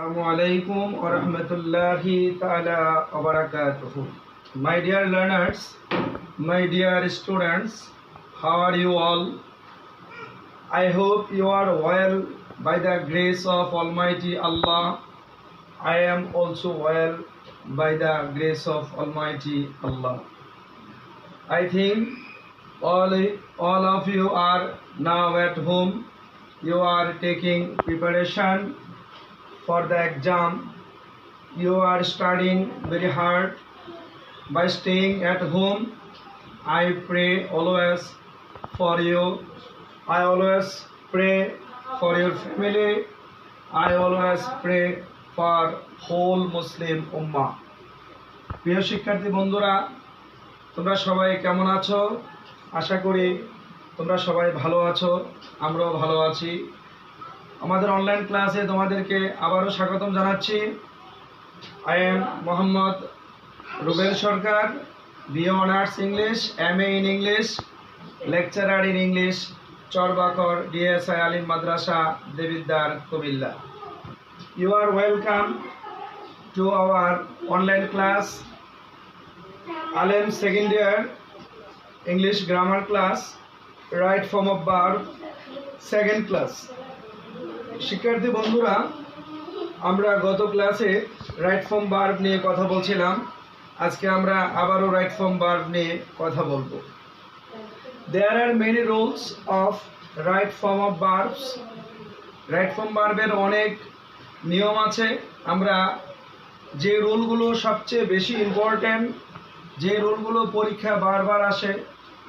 Assalamu alaikum wa rahmatullahi ta'ala wa barakatuhu. My dear learners, my dear students, how are you all? I hope you are well by the grace of Almighty Allah. I am also well by the grace of Almighty Allah. I think all of you are now at home. You are taking preparation for the exam. You are studying very hard by staying at home. I pray always for you. I always pray for your family. I always pray for whole Muslim Ummah. প্রিয় শিক্ষার্থী বন্ধুরা, তোমরা সবাই কেমন আছো? আশা করি তোমরা সবাই ভালো আছো, আমরাও ভালো আছি। আমাদের অনলাইন ক্লাসে তোমাদেরকে আবারও স্বাগতম জানাচ্ছি। I am Mohammad Rubel Sarkar, BA honours English, MA in English, lecturer in English, Charbakar DSI Alim Madrasa, Debidwar, Comilla. You are welcome to our online class, Alim second year English grammar class, right form of verb, second class. শিক্ষার্থী বন্ধুরা, আমরা গত ক্লাসে right form verb নিয়ে কথা বলছিলাম। আজকে আমরা আবারও রাইট ফর্ম ভার্ব নিয়ে কথা বলবো। There are many rules of right form of verbs. Right form ভার্বের অনেক নিয়ম আছে। আমরা যে রুলগুলো সবচেয়ে বেশি ইম্পর্ট্যান্ট, যে রুলগুলো পরীক্ষা বারবার আসে,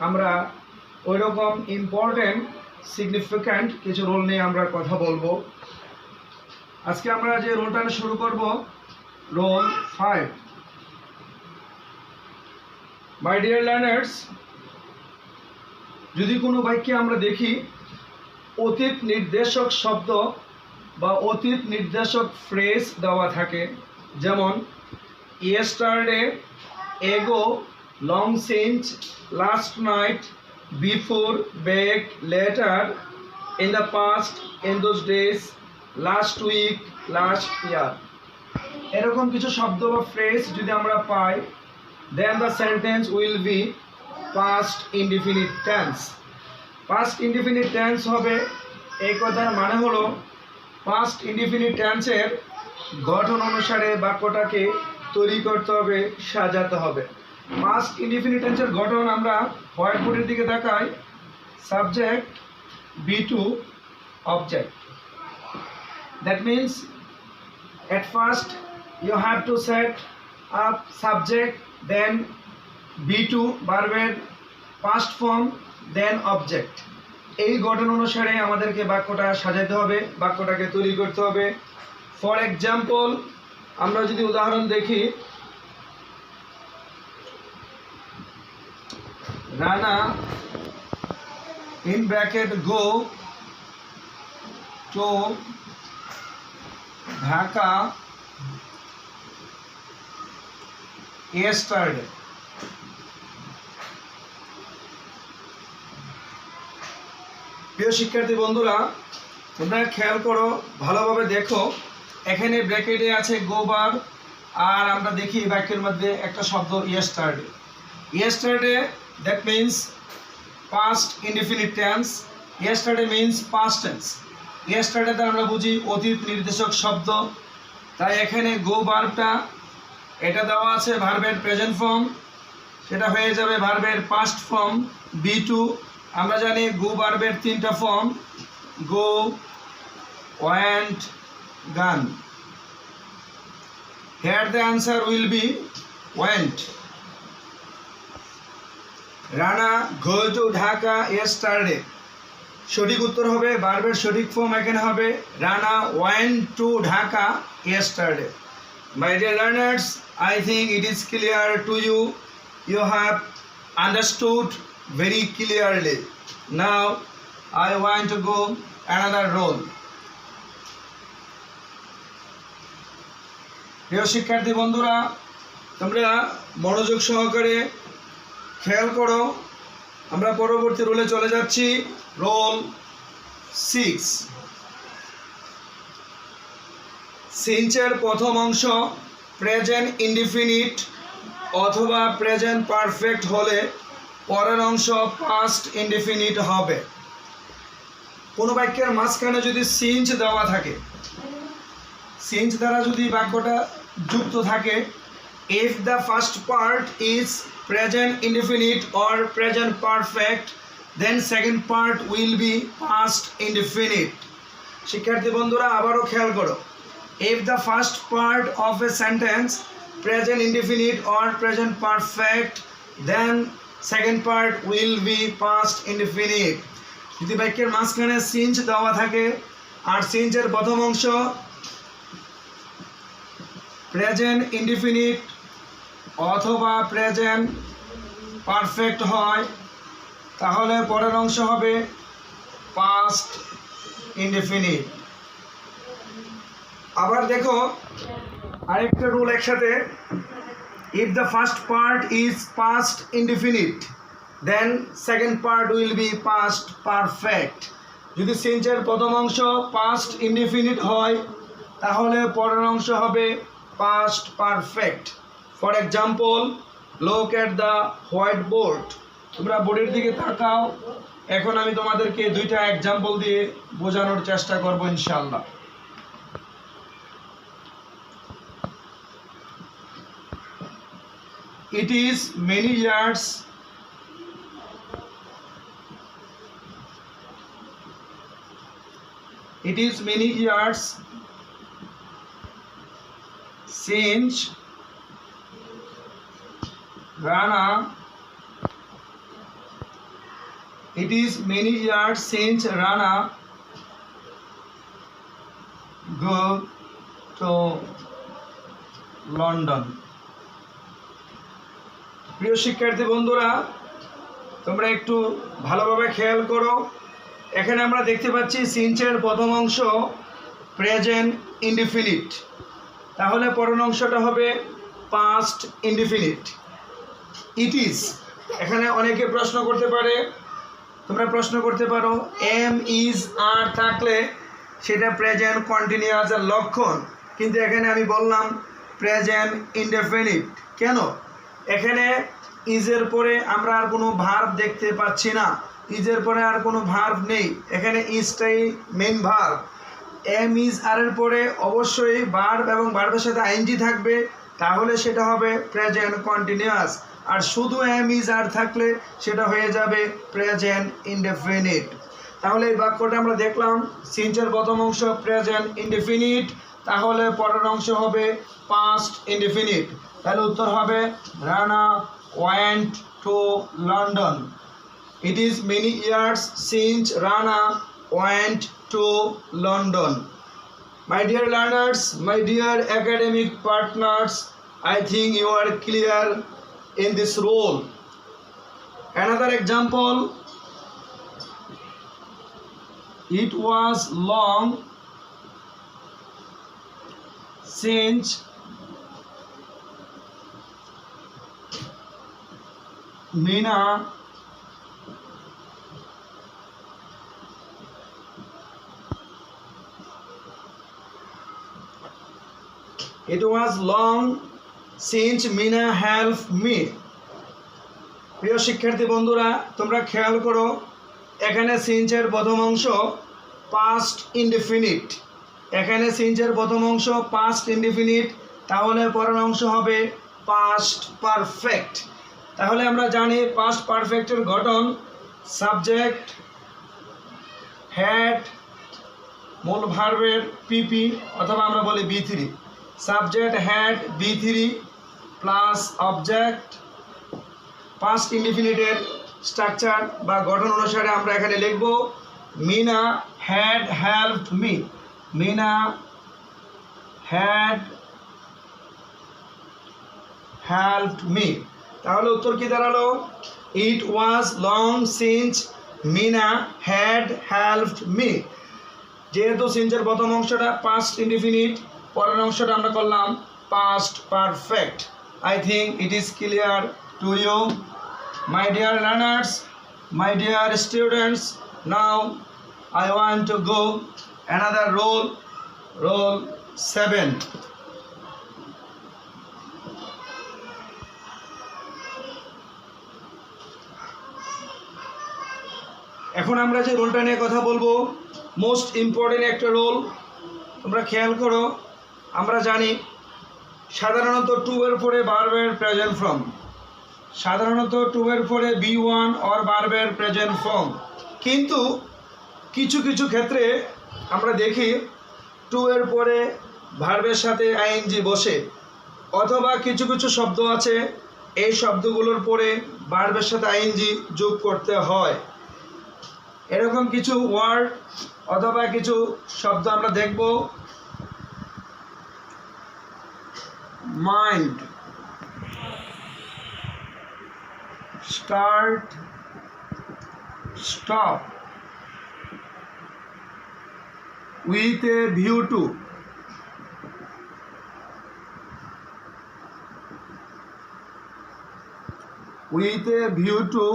আমরা ওই রকম ইম্পর্ট্যান্ট সিগনিফিক্যান্ট কিছু রুল নিয়ে আমরা কথা বলবো। আজকে আমরা যে রুলটা শুরু করব, রুল 5। মাই ডিয়ার লার্নার্স, যদি কোনো বাক্যে আমরা দেখি অতীত নির্দেশক শব্দ বা অতীত নির্দেশক ফ্রেজ দেওয়া থাকে, যেমন yesterday, ago, long since, last night, before, back, later, in the past, in those days, last week, last year, এরকম কিছু শব্দ বা ফ্রেজ যদি আমরা পাই, then the sentence will be past indefinite tense. Past indefinite tense হবে, এই কথার মানে হলো পাস্ট ইনডিফিনিট টেন্সের গঠন অনুসারে বাক্যটাকে তৈরি করতে হবে, সাজাতে হবে। পাস্ট ইনডিফিনিট টেন্সের গঠন আমরা হোয়াইট বোর্ডের দিকে তাকাই। Subject, B2, object. That means at first you have to set up subject, then B2 ভার্বের past form, then object. এই গঠন অনুসারে আমাদেরকে বাক্যটা সাজাতে হবে, বাক্যটাকে তৈরি করতে হবে। ফর এক্সাম্পল, আমরা যদি উদাহরণ দেখি, Rana in bracket go to Dhaka yesterday. প্রিয় শিক্ষার্থী বন্ধুরা, তোমরা খেয়াল করো, ভালোভাবে দেখো। এখানে ব্র্যাকেটে আছে গো ভার্ব, আর আমরা দেখি বাক্যের মধ্যে একটা শব্দ yesterday. Yesterday, that means past indefinite tense. Yesterday means past tense. Yesterday তে আমরা বুঝি অতীত নির্দেশক শব্দ, তাই এখানে গো ভার্বটা এটা দেওয়া আছে ভার্বের প্রেজেন্ট ফর্ম, সেটা হয়ে যাবে ভার্বের পাস্ট ফর্ম B2। আমরা জানি গো ভার্বের তিনটা ফর্ম, গো, ওয়েন্ট, গান। Here the answer will be went. Rana go to Dhaka yesterday, সঠিক উত্তর হবে, ভার্বের সঠিক ফর্ম এখানে হবে Rana went to Dhaka yesterday. My dear learners, I think it is clear to you. You have understood very clearly. Now I want to go another role. প্রিয় শিক্ষার্থী বন্ধুরা, তোমরা মনোযোগ সহকারে খেয়াল করো। আমরা পরবর্তী রোলে চলে যাচ্ছি, রোল 6। সিঞ্চের প্রথম অংশ প্রেজেন্ট ইনডিফিনিট অথবা প্রেজেন্ট পারফেক্ট হলে পরের অংশ পাস্ট ইনডিফিনিট হবে। কোনো বাক্যের মাঝখানে যদি সিঞ্চ দেওয়া থাকে, সিঞ্চ দ্বারা যদি বাক্যটা যুক্ত থাকে, if the first part is present indefinite or present perfect, then second part will be past indefinite. শিক্ষার্থী বন্ধুরা আবারও খেয়াল করো, if the first part of a sentence present indefinite or present perfect, then second part will be past indefinite. যদি বাক্যের মাঝখানে since দেওয়া থাকে আর সিঞ্চের প্রথম অংশ প্রেজেন্ট ইনডিফিনিট অথবা প্রেজেন্ট পারফেক্ট হয়, তাহলে পরের অংশ হবে পাস্ট ইনডিফিনিট। আবার দেখো আরেকটা রুল একসাথে, if the first part is past indefinite, then second part will be past perfect. যদি সিঞ্চের প্রথম অংশ পাস্ট ইনডিফিনিট হয়, তাহলে পরের অংশ হবে past perfect. For example, look at the whiteboard. তোমরা বোর্ডের দিকে তাকাও। এখন আমি তোমাদেরকে দুইটা এক্সাম্পল দিয়ে বোঝানোর চেষ্টা করব ইনশাআল্লাহ। It is many years since Rana go to London. প্রিয় শিক্ষার্থী বন্ধুরা, তোমরা একটু ভালোভাবে খেয়াল করো। এখানে আমরা দেখতে পাচ্ছি সিঞ্চের প্রথম অংশ প্রেজেন্ট ইনডিফিনিট, তাহলে পরের অংশটা হবে পাস্ট ইনডিফিনিট। ইট ইজ, এখানে অনেকে প্রশ্ন করতে পারে, তোমরা প্রশ্ন করতে পারো এম ইজ আর থাকলে সেটা প্রেজেন্ট কন্টিনিউয়াসের লক্ষণ, কিন্তু এখানে আমি বললাম প্রেজেন্ট ইনডেফিনিট। কেন? এখানে ইজের পরে আমরা আর কোনো ভার্ব দেখতে পাচ্ছি না, ইজের পরে আর কোনো ভার্ব নেই, এখানে ইজটাই মেইন ভার্ব। এম ইজ আর এর পরে অবশ্যই ভার্ব এবং ভার্বের সাথে আইএনজি থাকবে, তাহলে সেটা হবে প্রেজেন্ট কন্টিনিউয়াস। আর শুধু এম ইজ আর থাকলে সেটা হয়ে যাবে প্রেজেন্ট ইনডেফিনিট। তাহলে এই বাক্যটা আমরা দেখলাম সিঞ্চের প্রথম অংশ প্রেজেন্ট ইনডেফিনিট, তাহলে পরের অংশ হবে পাস্ট ইনডেফিনিট। তাহলে উত্তর হবে Rana went to London. It is many years since Rana went to London. My dear learners, my dear academic partners, I think you are clear in this role. Another example, it was long since Meena It was long since Meena helped me. প্রিয় শিক্ষার্থী বন্ধুরা, তোমরা খেয়াল করো, এখানে সিঞ্চের প্রথম অংশ past indefinite, এখানে সিঞ্চের প্রথম অংশ পাস্ট ইনডিফিনিট, তাহলে পরের অংশ হবে পাস্ট পারফেক্ট। তাহলে আমরা জানি পাস্ট পারফেক্টের গঠন সাবজেক্ট হ্যাড মূল ভার্বের পিপি অথবা আমরা বলি বি3, সাবজেক্ট হ্যাড বি3 প্লাস অবজেক্ট। পাস্ট ইনডিফিনিটের স্ট্রাকচার বা গঠন অনুসারে আমরা এখানে লিখব Mina had helped me, Mina had helped me. তাহলে উত্তর কি দাঁড়ালো? It was long since Mina had helped me. যেহেতু সিন্সের প্রথম অংশটা পাস্ট ইনডিফিনিট, পরের অংশটা আমরা করলাম past perfect. I think it is clear to you my dear learners, my dear students. Now I want to go another role 7. এখন আমরা যে রোলটা নিয়ে কথা বলবো মোস্ট ইম্পর্টেন্ট একটা রোল। তোমরা খেয়াল করো, আমরা জানি সাধারণত টু এর পরে ভার্বের প্রেজেন্ট ফর্ম, সাধারণত টু এর পরে B1 অর ভার্বের প্রেজেন্ট ফর্ম, কিন্তু কিছু কিছু ক্ষেত্রে আমরা দেখি টু এর পরে ভার্বের সাথে আইএনজি বসে, অথবা কিছু কিছু শব্দ আছে এই শব্দগুলোর পরে ভার্বের সাথে আইএনজি যোগ করতে হয়। এরকম কিছু ওয়ার্ড অথবা কিছু শব্দ আমরা দেখব। Mind, start, stop, with a view to, with a view to,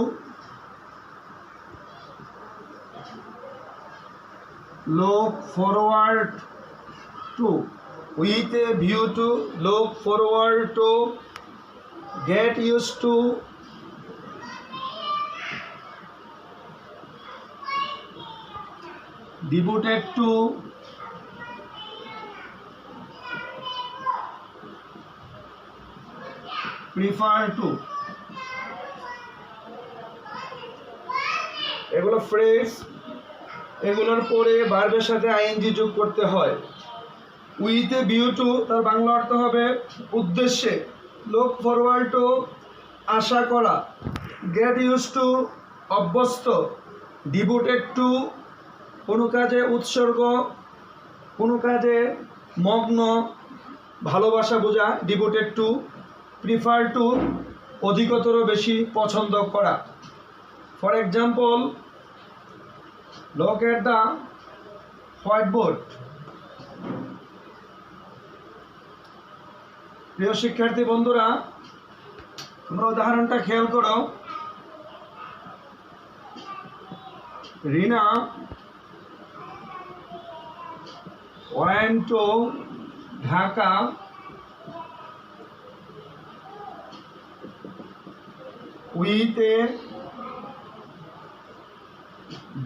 look forward to, with a view to, look forward to, get used to, devoted to, prefer to। এগুলো ফ্রেজ, এগুলোর পরে ভার্বের সাথে আইএনজি যোগ করতে হয়। উইথ এ ভিউ টু তার বাংলা অর্থ হবে উদ্দেশ্যে, লুক ফরওয়ার্ড টু আশা করা, গেট ইউজ টু অভ্যস্ত, ডিভোটেড টু কোনো কাজে উৎসর্গ, কোনো কাজে মগ্ন, ভালোবাসা বোঝা, ডিভোটেড টু, প্রিফার টু অধিকতর বেশি পছন্দ করা। For example, look at the whiteboard। প্রিয় শিক্ষার্থী বন্ধুরা, তোমরা উদাহরণটা খেয়াল করো। রিনা went to Dhaka with a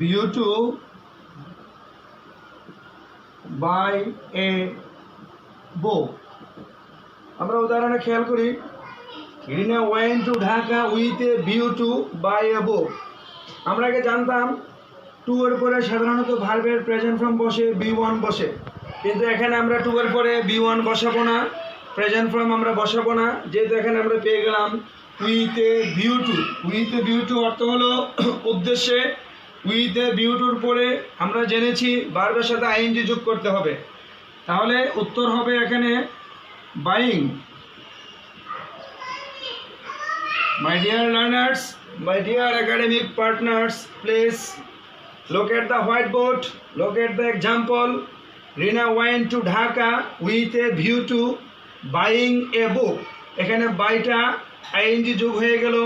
view to buy a book। আমরা উদাহরণে খেয়াল করি, রিনা went to Dhaka with a view to buy a book। আমরা আগে জানতাম টু এর পরে সাধারণত ভার্বের প্রেজেন্ট ফর্ম বসে, B1 বসে, কিন্তু এখানে আমরা টু এর পরে B1 বসাবো না, প্রেজেন্ট ফর্ম আমরা বসাবো না, যেহেতু এখানে আমরা পেয়ে গেলাম with a view to. With a view to অর্থ হলো উদ্দেশ্যে, উইথ এ ভিউ টুর পরে আমরা জেনেছি ভার্বের সাথে আইএনজি যোগ করতে হবে, তাহলে উত্তর হবে এখানে buying. My dear learners, my dear academic partners, please look at the whiteboard, look at the example. Rina went to Dhaka with a view to buying a book। এখানে বাইটা আইএনজি যোগ হয়ে গেল,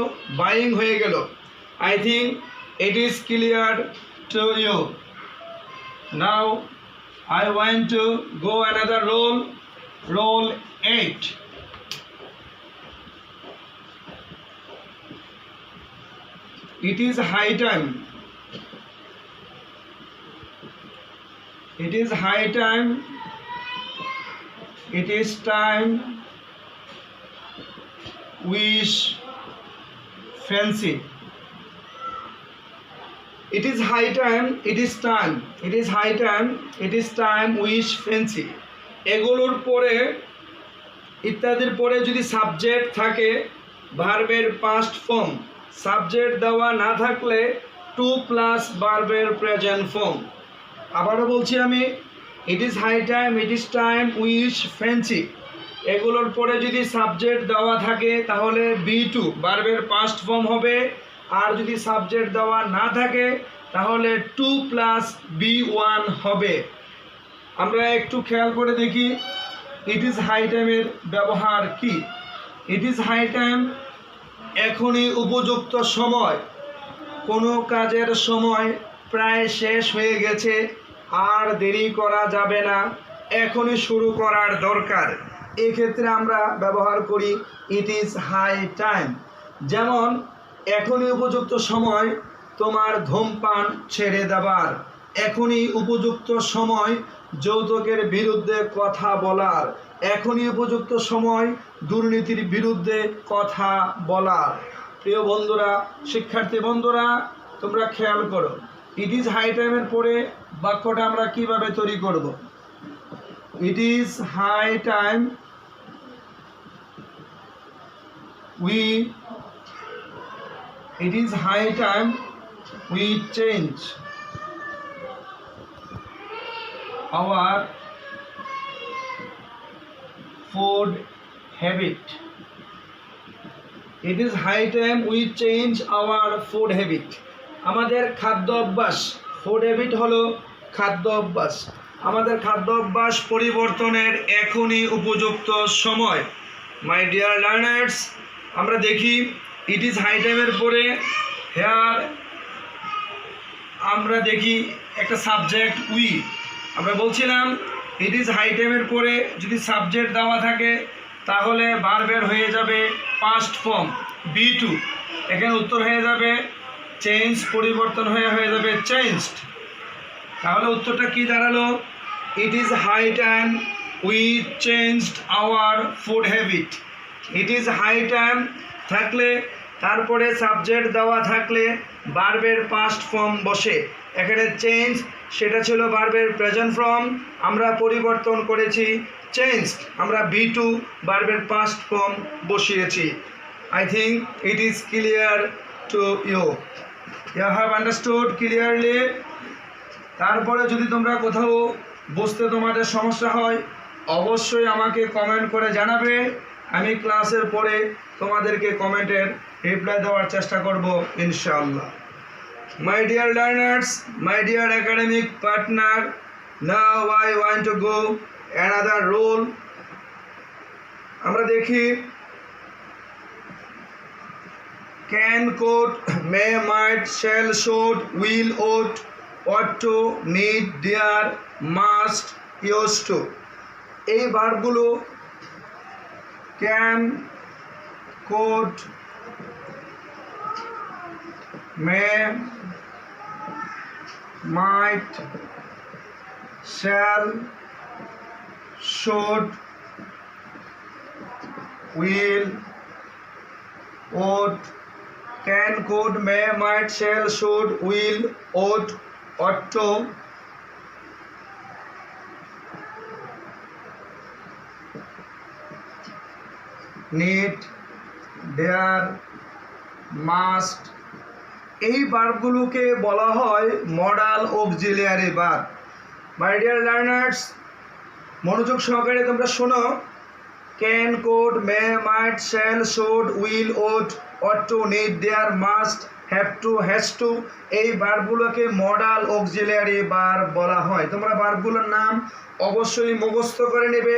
বাইং হয়ে গেল। I think it is clear to you. Now I want to go another role, role 8. It is high time. It is high time. It is time. Wish, fancy. It is high time. It is time. It is high time. It is time. Wish, fancy. এগুলোর পরে ইত্যাদির পরে যদি subject থাকে ভার্বের past form, subject দেওয়া না থাকলে টু প্লাস ভার্বের প্রেজেন্ট ফর্ম। আবারও বলছি আমি, it is high time, it is time, wish, fancy, এগুলোর পরে যদি সাবজেক্ট দেওয়া থাকে তাহলে B2 ভার্বের পাস্ট ফর্ম হবে, আর যদি সাবজেক্ট দেওয়া না থাকে তাহলে টু প্লাস B1 হবে। আমরা একটু খেয়াল করে দেখি ইট ইজ হাই টাইমের ব্যবহার কি। ইট ইজ হাই টাইম এখনই উপযুক্ত সময়, কোনো কাজের সময় প্রায় শেষ হয়ে গেছে, আর দেরি করা যাবে না, এখনই শুরু করার দরকার। এক্ষেত্রে আমরা ব্যবহার করি ইট ইজ হাই টাইম। যেমন এখনই উপযুক্ত সময় তোমার ধূমপান ছেড়ে দেবার, এখনই উপযুক্ত সময় যৌতুকের বিরুদ্ধে কথা বলার, এখনই উপযুক্ত সময় দুর্নীতির বিরুদ্ধে কথা বলার। প্রিয় বন্ধুরা, শিক্ষার্থী বন্ধুরা, তোমরা খেয়াল করো, ইট ইজ হাই টাইমের পরে বাক্যটা আমরা কিভাবে তৈরি করব। It is high time we change our food habit. It is high time we change our food habit. আমাদের খাদ্য অভ্যাস, ফুড হ্যাবিট হলো খাদ্য অভ্যাস। আমাদের খাদ্য অভ্যাস পরিবর্তনের এখনই উপযুক্ত সময়। মাই ডিয়ার লার্নার্স, আমরা দেখি ইট ইজ হাই টাইমের পরে হেয়ার আমরা দেখি একটা সাবজেক্ট উই। আমরা বলছিলাম ইট ইজ হাই টাইমের পরে যদি সাবজেক্ট দেওয়া থাকে তাহলে ভার্বের হয়ে যাবে পাস্ট ফর্ম B2। এখানে উত্তর হয়ে যাবে চেঞ্জ, পরিবর্তন হয়ে যাবে চেঞ্জড। তাহলে উত্তরটা কি দাঁড়ালো? It is high time we changed our food habit. It is high time থাকলে তারপরে সাবজেক্ট দেওয়া থাকলে ভার্বের পাস্ট ফর্ম বসে। এখানে চেঞ্জ সেটা ছিল ভার্বের প্রেজেন্ট ফর্ম, আমরা পরিবর্তন করেছি চেঞ্জ, আমরা B2 ভার্বের পাস্ট ফর্ম বসিয়েছি। I think it is clear to you have understood clearly. তারপরে যদি তোমরা কোথাও বুঝতে তোমাদের সমস্যা হয় অবশ্যই আমাকে কমেন্ট করে জানাবে। আমি ক্লাসের পরে তোমাদেরকে কমেন্টের রিপ্লাই দেওয়ার চেষ্টা করব ইনশাআল্লাহ। My dear learners, my dear academic partner, now I want to go another role. আমরা দেখি can, could, may, might, shall, should, will, ought, ought to, need, dare, must, used to। এই ভার্বগুলো can, could, may, might, shall, should, will, ought, can, could, may, might, shall, should, will, ought, ought to, need, dare, must। এই ভার্বগুলোকে বলা হয় modal auxiliary verb. My dear learners, মনোযোগ সহকারে তোমরা শোনো। Can, could, may, might, shall, should, will, ought, ought to, need, dare, must, have to, has to। এই ভার্বগুলোকে modal auxiliary verb বলা হয়। তোমরা ভার্বগুলোর নাম অবশ্যই মুখস্থ করে নেবে,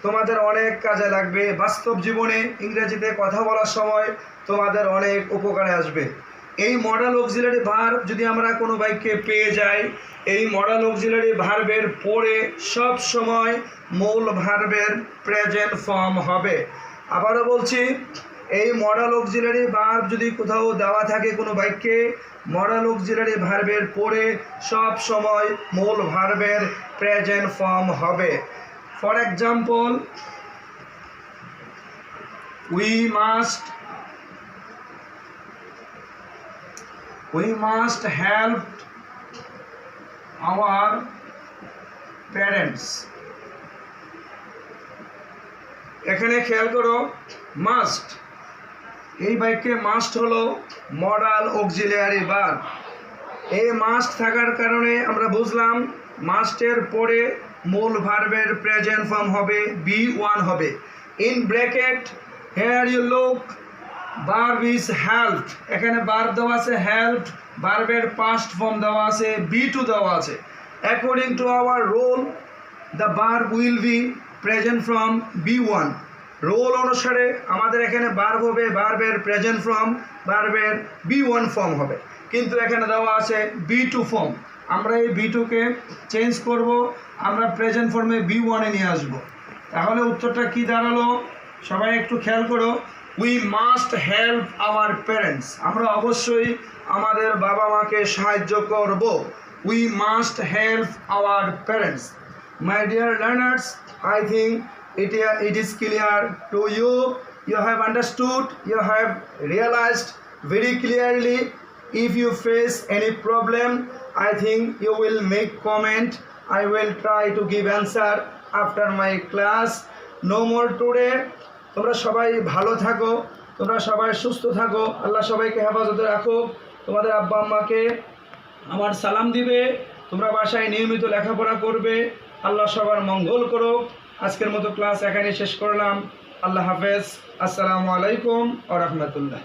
তোমাদের অনেক কাজে লাগবে। বাস্তব জীবনে ইংরেজিতে কথা বলার সময় তোমাদের অনেক উপকারে আসবে। এই মডাল অক্সিলিয়ারি ভার্ব যদি আমরা কোনো বাক্যে পেয়ে যাই, এই মডাল অক্সিলিয়ারি ভার্বের পরে সব সময় মূল ভার্বের প্রেজেন্ট ফর্ম হবে। আবারও বলছি, এই মডাল অক্সিলিয়ারি ভার্ব যদি কোথাও দেওয়া থাকে কোনো বাক্যে, মডাল অক্সিলিয়ারি ভার্বের পরে সব সময় মূল ভার্বের প্রেজেন্ট ফর্ম হবে। For example, we must help our parents। এখানে খেয়াল করো, মাস্ট, এই বাক্যে মাস্ট হলো মডাল অক্সিলিয়ারি ভার্ব। এই মাস্ট থাকার কারণে আমরা বুঝলাম মাস্টের পরে মূল ভার্বের প্রেজেন্ট ফর্ম হবে B1 হবে। In bracket, here you look, verb is helped. এখানে ভার্ব দেওয়া আছে হেল্পড, ভার্বের পাস্ট ফর্ম দেওয়া আছে B2 দেওয়া আছে। According to our rule the verb will be present from B1। Rule অনুসারে আমাদের এখানে ভার্ব হবে ভার্বের প্রেজেন্ট ফর্ম, ভার্বের B1 ফর্ম হবে, কিন্তু এখানে দেওয়া আছে B2 ফর্ম। আমরা এই বি2কে চেঞ্জ করব, আমরা প্রেজেন্ট ফর্মে বি1-এ নিয়ে আসব। তাহলে উত্তরটা কি দাঁড়ালো সবাই একটু খেয়াল করো। We must help our parents, আমরা অবশ্যই আমাদের বাবা মাকে সাহায্য করব। We must help our parents. My dear learners, I think it is clear to you. You have understood, you have realized very clearly. If you face any problem, I think you will make comment. I will try to give answer after my class. No more today. তোমরা সবাই ভালো থাকো, তোমরা সবাই সুস্থ থাকো, আল্লাহ সবাইকে হেফাজতে রাখো। তোমাদের আব্বা আম্মাকে আমার সালাম দিবে, তোমরা বাসায় নিয়মিত লেখাপড়া করবে। আল্লাহ সবার মঙ্গল করো। আজকের মতো ক্লাস এখানে শেষ করলাম। আল্লাহ হাফেজ। আসসালামু আলাইকুম ওয়া রাহমাতুল্লাহ।